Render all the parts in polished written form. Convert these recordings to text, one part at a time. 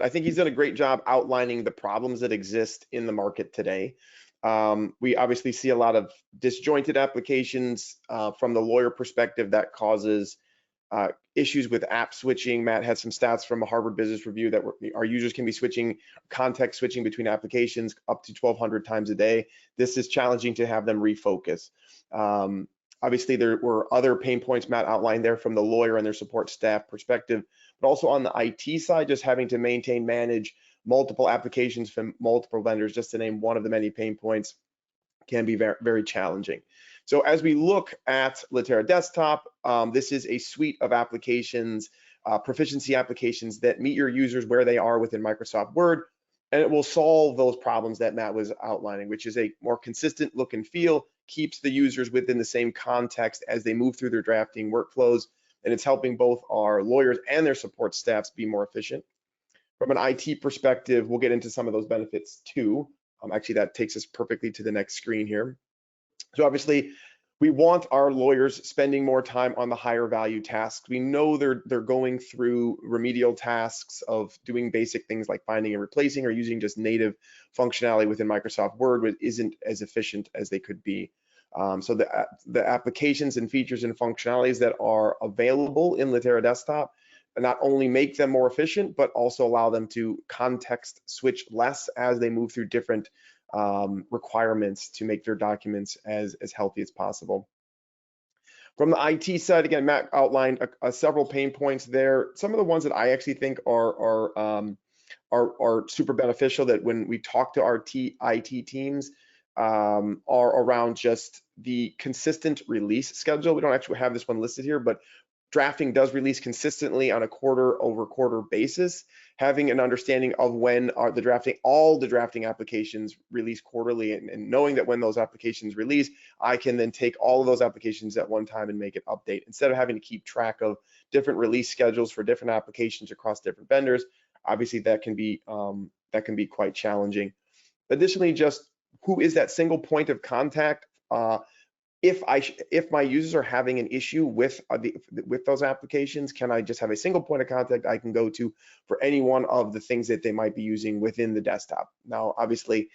I think he's done a great job outlining the problems that exist in the market today. We obviously see a lot of disjointed applications from the lawyer perspective that causes issues with app switching. Matt had some stats from a Harvard Business Review that our users can be switching, context switching between applications up to 1,200 times a day. This is challenging to have them refocus. Obviously, there were other pain points Matt outlined there from the lawyer and their support staff perspective, but also on the IT side, just having to maintain, manage multiple applications from multiple vendors, just to name one of the many pain points, can be very, very challenging. So as we look at Litera Desktop, this is a suite of applications, proficiency applications that meet your users where they are within Microsoft Word, and it will solve those problems that Matt was outlining, which is a more consistent look and feel, keeps the users within the same context as they move through their drafting workflows, and it's helping both our lawyers and their support staffs be more efficient. From an IT perspective, we'll get into some of those benefits too. Actually, that takes us perfectly to the next screen here. So obviously, we want our lawyers spending more time on the higher value tasks. We know they're going through remedial tasks of doing basic things like finding and replacing, or using just native functionality within Microsoft Word, which isn't as efficient as they could be. So the applications and features and functionalities that are available in Litera Desktop not only make them more efficient, but also allow them to context switch less as they move through different requirements to make their documents as healthy as possible. From the IT side, again, Matt outlined several pain points there. Some of the ones that I actually think are super beneficial, that when we talk to our IT teams, are around just the consistent release schedule. We don't actually have this one listed here, but drafting does release consistently on a quarter-over-quarter basis. Having an understanding of when all the drafting applications release quarterly, and knowing that when those applications release, I can then take all of those applications at one time and make it update, instead of having to keep track of different release schedules for different applications across different vendors. Obviously, that can be quite challenging. Additionally, just who is that single point of contact? If my users are having an issue with those applications, can I just have a single point of contact I can go to for any one of the things that they might be using within the desktop? Now, obviously,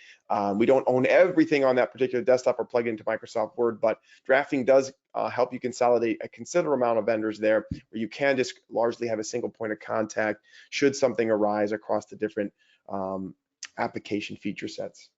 we don't own everything on that particular desktop or plug into Microsoft Word, but drafting does help you consolidate a considerable amount of vendors there, where you can just largely have a single point of contact should something arise across the different application feature sets.